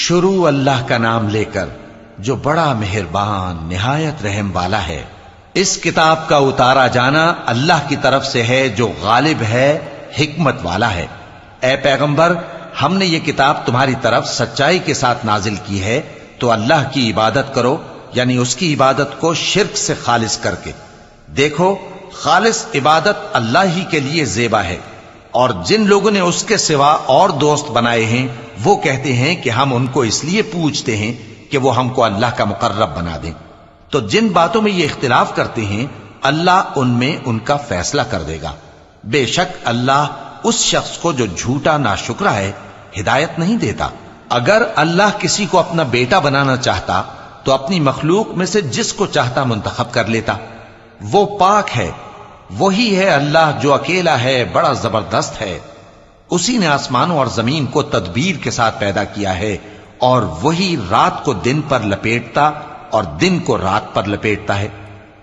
شروع اللہ کا نام لے کر جو بڑا مہربان نہایت رحم والا ہے۔ اس کتاب کا اتارا جانا اللہ کی طرف سے ہے جو غالب ہے، حکمت والا ہے۔ اے پیغمبر، ہم نے یہ کتاب تمہاری طرف سچائی کے ساتھ نازل کی ہے، تو اللہ کی عبادت کرو، یعنی اس کی عبادت کو شرک سے خالص کر کے۔ دیکھو، خالص عبادت اللہ ہی کے لیے زیبا ہے، اور جن لوگوں نے اس کے سوا اور دوست بنائے ہیں وہ کہتے ہیں کہ ہم ان کو اس لیے پوچھتے ہیں کہ وہ ہم کو اللہ کا مقرب بنا دیں۔ تو جن باتوں میں یہ اختلاف کرتے ہیں اللہ ان میں ان کا فیصلہ کر دے گا۔ بے شک اللہ اس شخص کو جو جھوٹا ناشکرا ہے ہدایت نہیں دیتا۔ اگر اللہ کسی کو اپنا بیٹا بنانا چاہتا تو اپنی مخلوق میں سے جس کو چاہتا منتخب کر لیتا۔ وہ پاک ہے، وہی ہے اللہ جو اکیلا ہے، بڑا زبردست ہے۔ اسی نے آسمانوں اور زمین کو تدبیر کے ساتھ پیدا کیا ہے، اور وہی رات کو دن پر لپیٹتا اور دن کو رات پر لپیٹتا ہے،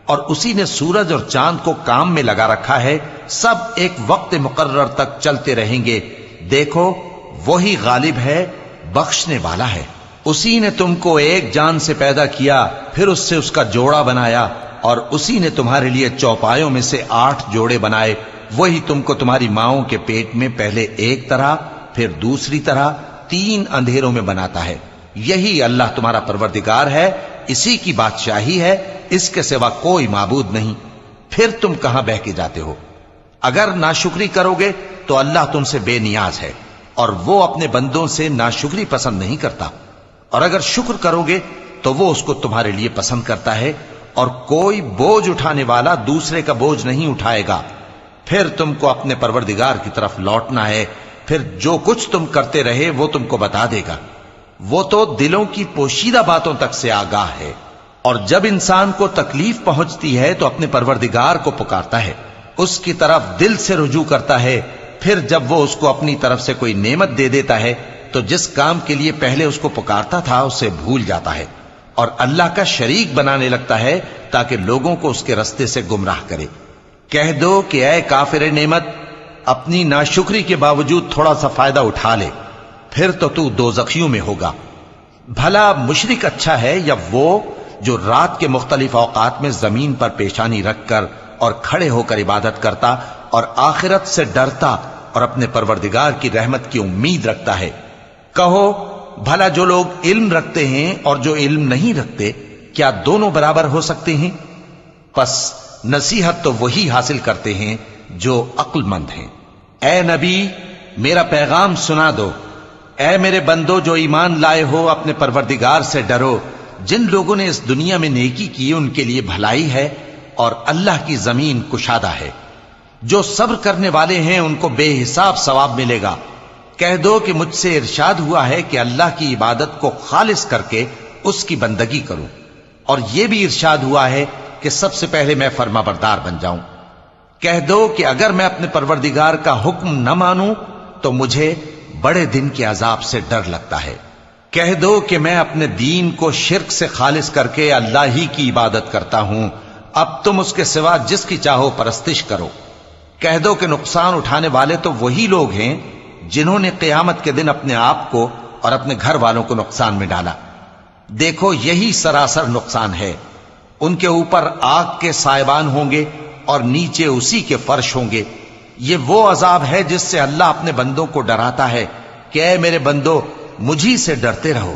اور اسی نے سورج اور چاند کو کام میں لگا رکھا ہے، سب ایک وقت مقرر تک چلتے رہیں گے۔ دیکھو، وہی غالب ہے، بخشنے والا ہے۔ اسی نے تم کو ایک جان سے پیدا کیا، پھر اس سے اس کا جوڑا بنایا، اور اسی نے تمہارے لیے چوپایوں میں سے 8 جوڑے بنائے۔ وہی تم کو تمہاری ماؤں کے پیٹ میں پہلے ایک طرح، پھر دوسری طرح 3 اندھیروں میں بناتا ہے۔ یہی اللہ تمہارا پروردگار ہے، اسی کی بادشاہی ہے، اس کے سوا کوئی معبود نہیں۔ پھر تم کہاں بہ کے جاتے ہو؟ اگر ناشکری کرو گے تو اللہ تم سے بے نیاز ہے، اور وہ اپنے بندوں سے ناشکری پسند نہیں کرتا، اور اگر شکر کرو گے تو وہ اس کو تمہارے لیے پسند کرتا ہے، اور کوئی بوجھ اٹھانے والا دوسرے کا بوجھ نہیں اٹھائے گا۔ پھر تم کو اپنے پروردگار کی طرف لوٹنا ہے، پھر جو کچھ تم کرتے رہے وہ تم کو بتا دے گا۔ وہ تو دلوں کی پوشیدہ باتوں تک سے آگاہ ہے، اور جب انسان کو تکلیف پہنچتی ہے تو اپنے پروردگار کو پکارتا ہے، اس کی طرف دل سے رجوع کرتا ہے۔ پھر جب وہ اس کو اپنی طرف سے کوئی نعمت دے دیتا ہے تو جس کام کے لیے پہلے اس کو پکارتا تھا اسے بھول جاتا ہے، اور اللہ کا شریک بنانے لگتا ہے تاکہ لوگوں کو اس کے رستے سے گمراہ کرے۔ کہہ دو کہ اے کافر نعمت، اپنی ناشکری کے باوجود تھوڑا سا فائدہ اٹھا لے، پھر تو دوزخیوں میں ہوگا۔ بھلا مشرک اچھا ہے یا وہ جو رات کے مختلف اوقات میں زمین پر پیشانی رکھ کر اور کھڑے ہو کر عبادت کرتا اور آخرت سے ڈرتا اور اپنے پروردگار کی رحمت کی امید رکھتا ہے۔ کہو، بھلا جو لوگ علم رکھتے ہیں اور جو علم نہیں رکھتے، کیا دونوں برابر ہو سکتے ہیں؟ پس نصیحت تو وہی حاصل کرتے ہیں جو عقل مند ہیں۔ اے نبی، میرا پیغام سنا دو۔ اے میرے بندو جو ایمان لائے ہو، اپنے پروردگار سے ڈرو۔ جن لوگوں نے اس دنیا میں نیکی کی ان کے لیے بھلائی ہے، اور اللہ کی زمین کشادہ ہے۔ جو صبر کرنے والے ہیں ان کو بے حساب ثواب ملے گا۔ کہہ دو کہ مجھ سے ارشاد ہوا ہے کہ اللہ کی عبادت کو خالص کر کے اس کی بندگی کروں، اور یہ بھی ارشاد ہوا ہے کہ سب سے پہلے میں فرما بردار بن جاؤں۔ کہہ دو کہ اگر میں اپنے پروردگار کا حکم نہ مانوں تو مجھے بڑے دن کے عذاب سے ڈر لگتا ہے۔ کہہ دو کہ میں اپنے دین کو شرک سے خالص کر کے اللہ ہی کی عبادت کرتا ہوں، اب تم اس کے سوا جس کی چاہو پرستش کرو۔ کہہ دو کہ نقصان اٹھانے والے تو وہی لوگ ہیں جنہوں نے قیامت کے دن اپنے آپ کو اور اپنے گھر والوں کو نقصان میں ڈالا۔ دیکھو، یہی سراسر نقصان ہے۔ ان کے اوپر آگ کے سائبان ہوں گے اور نیچے اسی کے فرش ہوں گے۔ یہ وہ عذاب ہے جس سے اللہ اپنے بندوں کو ڈراتا ہے کہ اے میرے بندو، مجھی سے ڈرتے رہو۔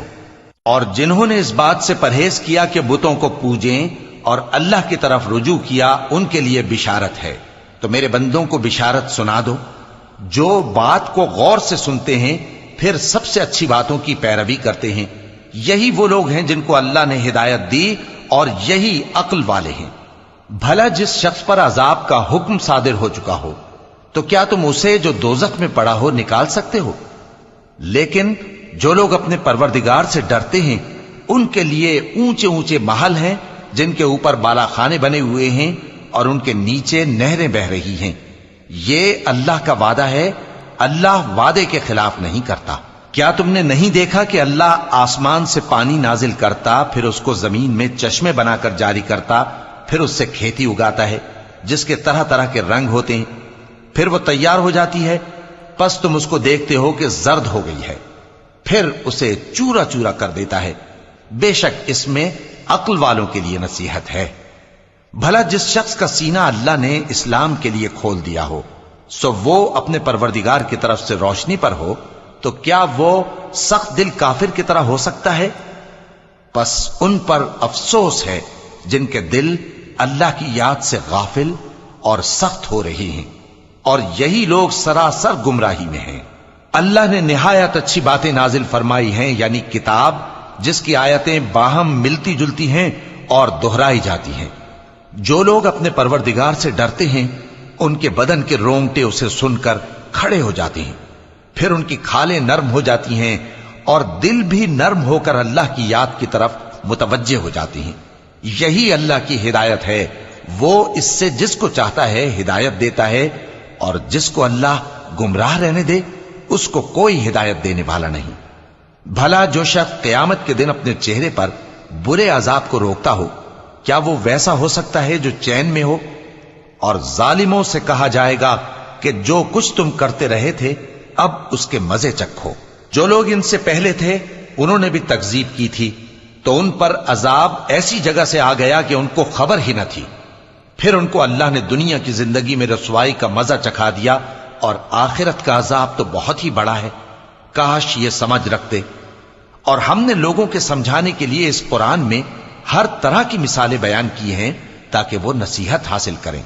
اور جنہوں نے اس بات سے پرہیز کیا کہ بتوں کو پوجیں اور اللہ کی طرف رجوع کیا، ان کے لیے بشارت ہے۔ تو میرے بندوں کو بشارت سنا دو۔ جو بات کو غور سے سنتے ہیں پھر سب سے اچھی باتوں کی پیروی کرتے ہیں، یہی وہ لوگ ہیں جن کو اللہ نے ہدایت دی، اور یہی عقل والے ہیں۔ بھلا جس شخص پر عذاب کا حکم صادر ہو چکا ہو تو کیا تم اسے جو دوزخ میں پڑا ہو نکال سکتے ہو؟ لیکن جو لوگ اپنے پروردگار سے ڈرتے ہیں ان کے لیے اونچے اونچے محل ہیں جن کے اوپر بالا خانے بنے ہوئے ہیں اور ان کے نیچے نہریں بہ رہی ہیں۔ یہ اللہ کا وعدہ ہے، اللہ وعدے کے خلاف نہیں کرتا۔ کیا تم نے نہیں دیکھا کہ اللہ آسمان سے پانی نازل کرتا، پھر اس کو زمین میں چشمے بنا کر جاری کرتا، پھر اس سے کھیتی اگاتا ہے جس کے طرح طرح کے رنگ ہوتے ہیں، پھر وہ تیار ہو جاتی ہے، پس تم اس کو دیکھتے ہو کہ زرد ہو گئی ہے، پھر اسے چورا چورا کر دیتا ہے۔ بے شک اس میں عقل والوں کے لیے نصیحت ہے۔ بھلا جس شخص کا سینہ اللہ نے اسلام کے لیے کھول دیا ہو، سو وہ اپنے پروردگار کی طرف سے روشنی پر ہو، تو کیا وہ سخت دل کافر کی طرح ہو سکتا ہے؟ پس ان پر افسوس ہے جن کے دل اللہ کی یاد سے غافل اور سخت ہو رہی ہیں، اور یہی لوگ سراسر گمراہی میں ہیں۔ اللہ نے نہایت اچھی باتیں نازل فرمائی ہیں، یعنی کتاب جس کی آیتیں باہم ملتی جلتی ہیں اور دہرائی جاتی ہیں۔ جو لوگ اپنے پروردگار سے ڈرتے ہیں ان کے بدن کے رونگٹے اسے سن کر کھڑے ہو جاتے ہیں، پھر ان کی کھالیں نرم ہو جاتی ہیں اور دل بھی نرم ہو کر اللہ کی یاد کی طرف متوجہ ہو جاتی ہیں۔ یہی اللہ کی ہدایت ہے، وہ اس سے جس کو چاہتا ہے ہدایت دیتا ہے، اور جس کو اللہ گمراہ رہنے دے اس کو کوئی ہدایت دینے والا نہیں۔ بھلا جو شخص قیامت کے دن اپنے چہرے پر برے عذاب کو روکتا ہو، کیا وہ ویسا ہو سکتا ہے جو چین میں ہو؟ اور ظالموں سے کہا جائے گا کہ جو کچھ تم کرتے رہے تھے اب اس کے مزے چکھو۔ جو لوگ ان سے پہلے تھے انہوں نے بھی تکذیب کی تھی، تو ان پر عذاب ایسی جگہ سے آ گیا کہ ان کو خبر ہی نہ تھی۔ پھر ان کو اللہ نے دنیا کی زندگی میں رسوائی کا مزہ چکھا دیا، اور آخرت کا عذاب تو بہت ہی بڑا ہے۔ کاش یہ سمجھ رکھتے۔ اور ہم نے لوگوں کے سمجھانے کے لیے اس قرآن میں ہر طرح کی مثالیں بیان کی ہیں تاکہ وہ نصیحت حاصل کریں۔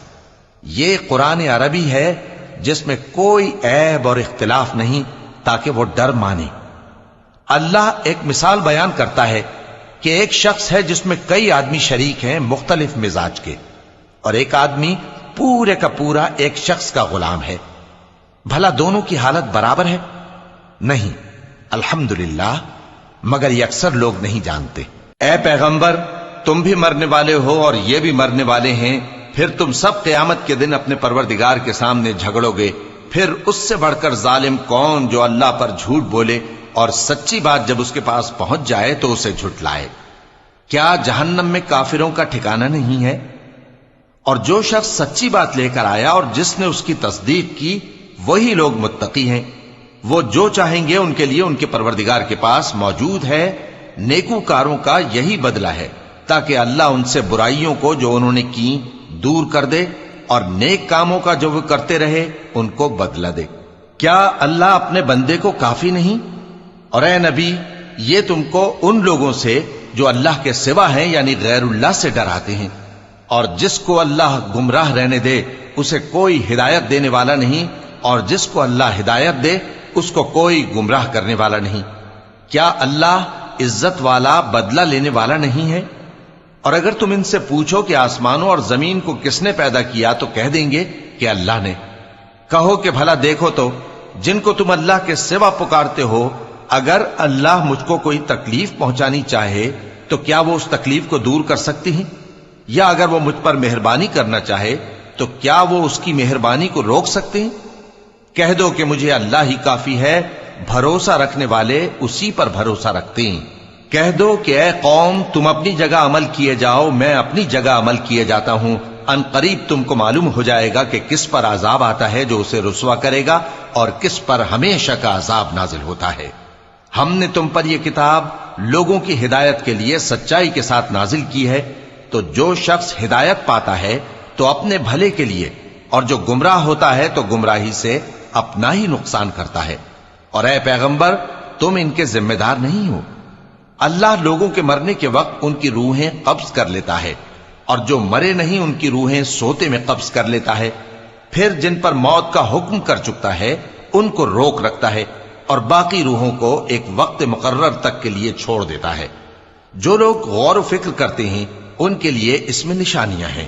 یہ قرآن عربی ہے جس میں کوئی عیب اور اختلاف نہیں، تاکہ وہ ڈر مانے۔ اللہ ایک مثال بیان کرتا ہے کہ ایک شخص ہے جس میں کئی آدمی شریک ہیں مختلف مزاج کے، اور ایک آدمی پورے کا پورا ایک شخص کا غلام ہے۔ بھلا دونوں کی حالت برابر ہے؟ نہیں، الحمدللہ، مگر یہ اکثر لوگ نہیں جانتے۔ اے پیغمبر، تم بھی مرنے والے ہو اور یہ بھی مرنے والے ہیں، پھر تم سب قیامت کے دن اپنے پروردگار کے سامنے جھگڑو گے۔ پھر اس سے بڑھ کر ظالم کون جو اللہ پر جھوٹ بولے اور سچی بات جب اس کے پاس پہنچ جائے تو اسے جھٹلائے۔ کیا جہنم میں کافروں کا ٹھکانہ نہیں ہے؟ اور جو شخص سچی بات لے کر آیا اور جس نے اس کی تصدیق کی، وہی لوگ متقی ہیں۔ وہ جو چاہیں گے ان کے لیے ان کے پروردگار کے پاس موجود ہے۔ نیکوکاروں کا یہی بدلہ ہے، تاکہ اللہ ان سے برائیوں کو جو انہوں نے کی دور کر دے، اور نیک کاموں کا جو وہ کرتے رہے ان کو بدلہ دے۔ کیا اللہ اپنے بندے کو کافی نہیں؟ اور اے نبی، یہ تم کو ان لوگوں سے جو اللہ کے سوا ہیں یعنی غیر اللہ سے ڈراتے ہیں، اور جس کو اللہ گمراہ رہنے دے اسے کوئی ہدایت دینے والا نہیں، اور جس کو اللہ ہدایت دے اس کو کوئی گمراہ کرنے والا نہیں۔ کیا اللہ عزت والا بدلہ لینے والا نہیں ہے؟ اور اگر تم ان سے پوچھو کہ آسمانوں اور زمین کو کس نے پیدا کیا تو کہہ دیں گے کہ اللہ نے۔ کہو کہ بھلا دیکھو تو جن کو تم اللہ کے سوا پکارتے ہو، اگر اللہ مجھ کو کوئی تکلیف پہنچانی چاہے تو کیا وہ اس تکلیف کو دور کر سکتی ہیں؟ یا اگر وہ مجھ پر مہربانی کرنا چاہے تو کیا وہ اس کی مہربانی کو روک سکتے ہیں؟ کہہ دو کہ مجھے اللہ ہی کافی ہے، بھروسہ رکھنے والے اسی پر بھروسہ رکھتے ہیں۔ کہہ دو کہ اے قوم، تم اپنی جگہ عمل کیے جاؤ، میں اپنی جگہ عمل کیے جاتا ہوں۔ ان قریب تم کو معلوم ہو جائے گا کہ کس پر عذاب آتا ہے جو اسے رسوا کرے گا، اور کس پر ہمیشہ کا عذاب نازل ہوتا ہے۔ ہم نے تم پر یہ کتاب لوگوں کی ہدایت کے لیے سچائی کے ساتھ نازل کی ہے، تو جو شخص ہدایت پاتا ہے تو اپنے بھلے کے لیے، اور جو گمراہ ہوتا ہے تو گمراہی سے اپنا ہی نقصان کرتا ہے۔ اور اے پیغمبر، تم ان کے ذمہ دار نہیں ہو۔ اللہ لوگوں کے مرنے کے وقت ان کی روحیں قبض کر لیتا ہے، اور جو مرے نہیں ان کی روحیں سوتے میں قبض کر لیتا ہے۔ پھر جن پر موت کا حکم کر چکتا ہے ان کو روک رکھتا ہے، اور باقی روحوں کو ایک وقت مقرر تک کے لیے چھوڑ دیتا ہے۔ جو لوگ غور و فکر کرتے ہیں ان کے لیے اس میں نشانیاں ہیں۔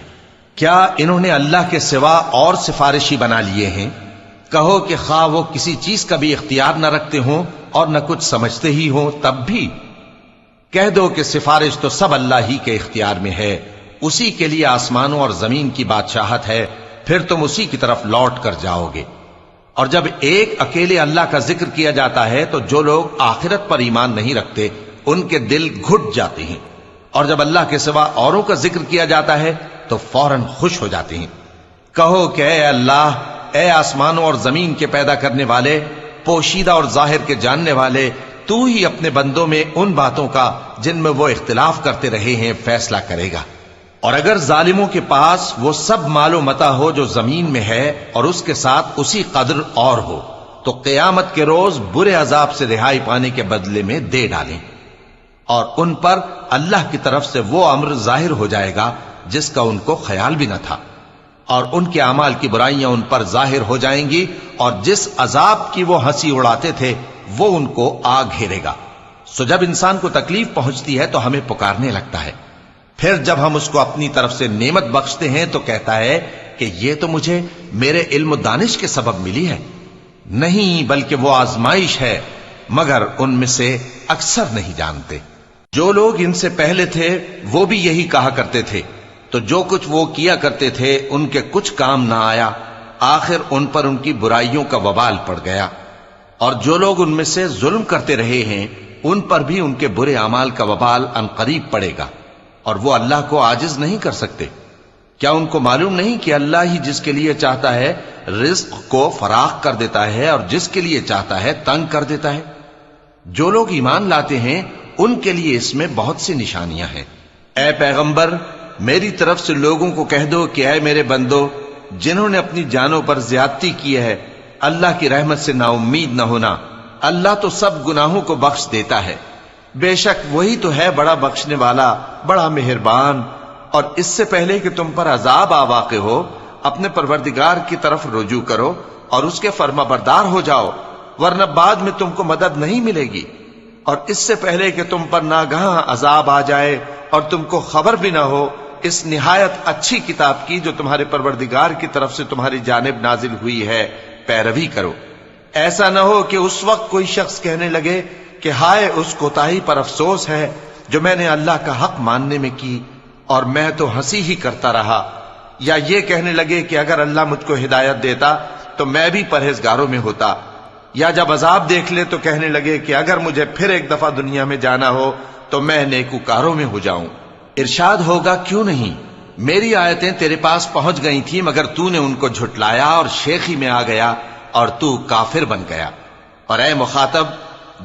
کیا انہوں نے اللہ کے سوا اور سفارشی بنا لیے ہیں؟ کہو کہ خواہ وہ کسی چیز کا بھی اختیار نہ رکھتے ہوں اور نہ کچھ سمجھتے ہی ہوں تب بھی کہہ دو کہ سفارش تو سب اللہ ہی کے اختیار میں ہے، اسی کے لیے آسمانوں اور زمین کی بادشاہت ہے، پھر تم اسی کی طرف لوٹ کر جاؤ گے۔ اور جب ایک اکیلے اللہ کا ذکر کیا جاتا ہے تو جو لوگ آخرت پر ایمان نہیں رکھتے ان کے دل گھٹ جاتے ہیں، اور جب اللہ کے سوا اوروں کا ذکر کیا جاتا ہے تو فوراً خوش ہو جاتے ہیں۔ کہو کہ اے اللہ، اے آسمانوں اور زمین کے پیدا کرنے والے، پوشیدہ اور ظاہر کے جاننے والے، تو ہی اپنے بندوں میں ان باتوں کا جن میں وہ اختلاف کرتے رہے ہیں فیصلہ کرے گا۔ اور اگر ظالموں کے پاس وہ سب مال و متاع ہو جو زمین میں ہے اور اس کے ساتھ اسی قدر اور ہو تو قیامت کے روز برے عذاب سے رہائی پانے کے بدلے میں دے ڈالیں، اور ان پر اللہ کی طرف سے وہ امر ظاہر ہو جائے گا جس کا ان کو خیال بھی نہ تھا، اور ان کے اعمال کی برائیاں ان پر ظاہر ہو جائیں گی، اور جس عذاب کی وہ ہنسی اڑاتے تھے وہ ان کو آ گھیرے گا۔ سو جب انسان کو تکلیف پہنچتی ہے تو ہمیں پکارنے لگتا ہے، پھر جب ہم اس کو اپنی طرف سے نعمت بخشتے ہیں تو کہتا ہے کہ یہ تو مجھے میرے علم و دانش کے سبب ملی ہے۔ نہیں، بلکہ وہ آزمائش ہے، مگر ان میں سے اکثر نہیں جانتے۔ جو لوگ ان سے پہلے تھے وہ بھی یہی کہا کرتے تھے، تو جو کچھ وہ کیا کرتے تھے ان کے کچھ کام نہ آیا، آخر ان پر ان کی برائیوں کا وبال پڑ گیا۔ اور جو لوگ ان میں سے ظلم کرتے رہے ہیں ان پر بھی ان کے برے اعمال کا وبال عنقریب پڑے گا، اور وہ اللہ کو عاجز نہیں کر سکتے۔ کیا ان کو معلوم نہیں کہ اللہ ہی جس کے لیے چاہتا ہے رزق کو فراخ کر دیتا ہے اور جس کے لیے چاہتا ہے تنگ کر دیتا ہے؟ جو لوگ ایمان لاتے ہیں ان کے لیے اس میں بہت سی نشانیاں ہیں۔ اے پیغمبر، میری طرف سے لوگوں کو کہہ دو کہ اے میرے بندو، جنہوں نے اپنی جانوں پر زیادتی کی ہے، اللہ کی رحمت سے نا امید نہ ہونا۔ اللہ تو سب گناہوں کو بخش دیتا ہے، بے شک وہی تو ہے بڑا بخشنے والا، بڑا مہربان۔ اور اس سے پہلے کہ تم پر عذاب آ واقع ہو، اپنے پروردگار کی طرف رجوع کرو اور اس کے فرما بردار ہو جاؤ، ورنہ بعد میں تم کو مدد نہیں ملے گی۔ اور اس سے پہلے کہ تم پر ناگہاں عذاب آ جائے اور تم کو خبر بھی نہ ہو، اس نہایت اچھی کتاب کی جو تمہارے پروردگار کی طرف سے تمہاری جانب نازل ہوئی ہے پیروی کرو۔ ایسا نہ ہو کہ اس وقت کوئی شخص کہنے لگے کہ ہائے اس کوتاہی پر افسوس ہے جو میں نے اللہ کا حق ماننے میں کی، اور میں تو ہنسی ہی کرتا رہا، یا یہ کہنے لگے کہ اگر اللہ مجھ کو ہدایت دیتا تو میں بھی پرہیزگاروں میں ہوتا، یا جب عذاب دیکھ لے تو کہنے لگے کہ اگر مجھے پھر ایک دفعہ دنیا میں جانا ہو تو میں نیکوکاروں میں ہو جاؤں۔ ارشاد ہوگا کیوں نہیں، میری آیتیں تیرے پاس پہنچ گئی تھی مگر تو نے ان کو جھٹلایا اور شیخی میں آ گیا اور تو کافر بن گیا۔ اور اے مخاطب،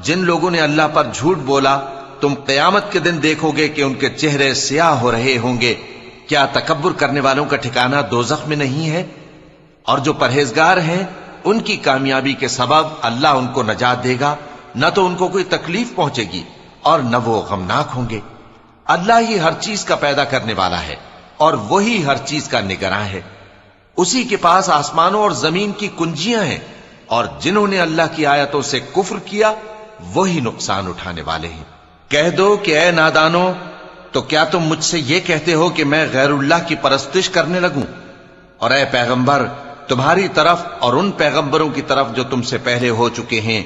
جن لوگوں نے اللہ پر جھوٹ بولا تم قیامت کے دن دیکھو گے کہ ان کے چہرے سیاہ ہو رہے ہوں گے۔ کیا تکبر کرنے والوں کا ٹھکانہ دوزخ میں نہیں ہے؟ اور جو پرہیزگار ہیں ان کی کامیابی کے سبب اللہ ان کو نجات دے گا، نہ تو ان کو کوئی تکلیف پہنچے گی اور نہ وہ غمناک ہوں گے۔ اللہ ہی ہر چیز کا پیدا کرنے والا ہے اور وہی ہر چیز کا نگراں ہے۔ اسی کے پاس آسمانوں اور زمین کی کنجیاں ہیں، اور جنہوں نے اللہ کی آیتوں سے کفر کیا وہی نقصان اٹھانے والے ہیں۔ کہہ دو کہ اے نادانو، تو کیا تم مجھ سے یہ کہتے ہو کہ میں غیر اللہ کی پرستش کرنے لگوں؟ اور اے پیغمبر، تمہاری طرف اور ان پیغمبروں کی طرف جو تم سے پہلے ہو چکے ہیں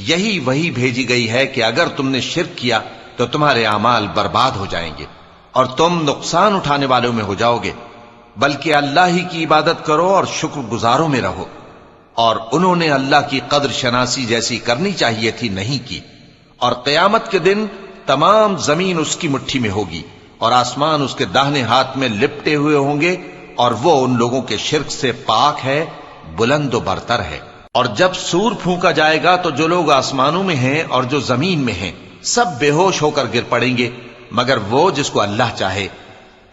یہی وہی بھیجی گئی ہے کہ اگر تم نے شرک کیا تو تمہارے اعمال برباد ہو جائیں گے اور تم نقصان اٹھانے والوں میں ہو جاؤ گے، بلکہ اللہ ہی کی عبادت کرو اور شکر گزاروں میں رہو۔ اور انہوں نے اللہ کی قدر شناسی جیسی کرنی چاہیے تھی نہیں کی۔ اور قیامت کے دن تمام زمین اس کی مٹھی میں ہوگی اور آسمان اس کے داہنے ہاتھ میں لپٹے ہوئے ہوں گے، اور وہ ان لوگوں کے شرک سے پاک ہے، بلند و برتر ہے۔ اور جب سور پھونکا جائے گا تو جو لوگ آسمانوں میں ہیں اور جو زمین میں ہیں سب بے ہوش ہو کر گر پڑیں گے مگر وہ جس کو اللہ چاہے۔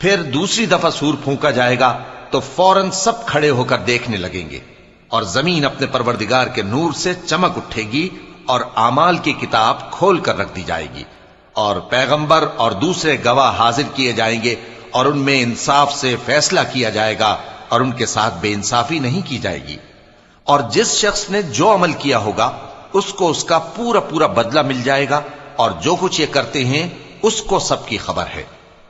پھر دوسری دفعہ سور پھونکا جائے گا تو فوراً سب کھڑے ہو کر دیکھنے لگیں گے، اور زمین اپنے پروردگار کے نور سے چمک اٹھے گی اور اعمال کی کتاب کھول کر رکھ دی جائے گی، اور پیغمبر اور دوسرے گواہ حاضر کیے جائیں گے، اور ان میں انصاف سے فیصلہ کیا جائے گا اور ان کے ساتھ بے انصافی نہیں کی جائے گی۔ اور جس شخص نے جو عمل کیا ہوگا اس کو اس کا پورا پورا بدلہ مل جائے گا، اور جو کچھ یہ کرتے ہیں اس کو سب کی خبر ہے۔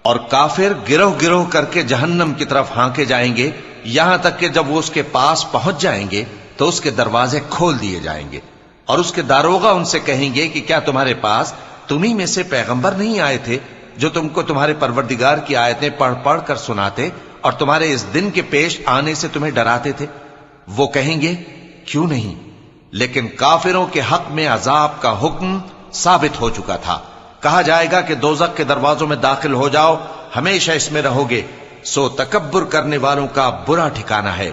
اور کافر گروہ گروہ کر کے جہنم کی طرف ہانکے جائیں گے، یہاں تک کہ جب وہ اس کے پاس پہنچ جائیں گے تو اس کے دروازے کھول دیے جائیں گے، اور اس کے داروغہ ان سے کہیں گے کہ کیا تمہارے پاس تمہیں میں سے پیغمبر نہیں آئے تھے جو تم کو تمہارے پروردگار کی آیتیں پڑھ پڑھ کر سناتے اور تمہارے اس دن کے پیش آنے سے تمہیں ڈراتے تھے؟ وہ کہیں گے کیوں نہیں، لیکن کافروں کے حق میں عذاب کا حکم ثابت ہو چکا تھا۔ کہا جائے گا کہ دوزخ کے دروازوں میں داخل ہو جاؤ، ہمیشہ اس میں رہو گے، سو تکبر کرنے والوں کا برا ٹھکانہ ہے۔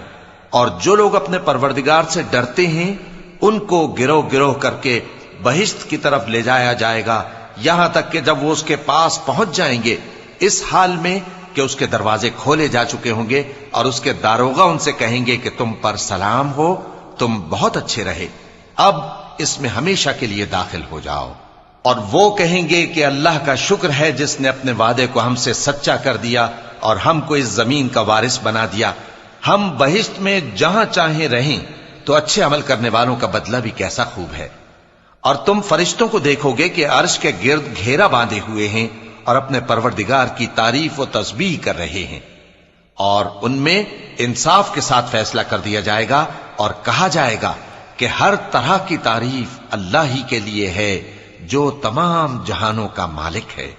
اور جو لوگ اپنے پروردگار سے ڈرتے ہیں ان کو گروہ گروہ کر کے بہشت کی طرف لے جایا جائے گا، یہاں تک کہ جب وہ اس کے پاس پہنچ جائیں گے اس حال میں کہ اس کے دروازے کھولے جا چکے ہوں گے اور اس کے داروغہ ان سے کہیں گے کہ تم پر سلام ہو، تم بہت اچھے رہے، اب اس میں ہمیشہ کے لیے داخل ہو جاؤ۔ اور وہ کہیں گے کہ اللہ کا شکر ہے جس نے اپنے وعدے کو ہم سے سچا کر دیا اور ہم کو اس زمین کا وارث بنا دیا، ہم بہشت میں جہاں چاہیں رہیں، تو اچھے عمل کرنے والوں کا بدلہ بھی کیسا خوب ہے۔ اور تم فرشتوں کو دیکھو گے کہ عرش کے گرد گھیرا باندھے ہوئے ہیں اور اپنے پروردگار کی تعریف و تسبیح کر رہے ہیں، اور ان میں انصاف کے ساتھ فیصلہ کر دیا جائے گا اور کہا جائے گا کہ ہر طرح کی تعریف اللہ ہی کے لیے ہے جو تمام جہانوں کا مالک ہے۔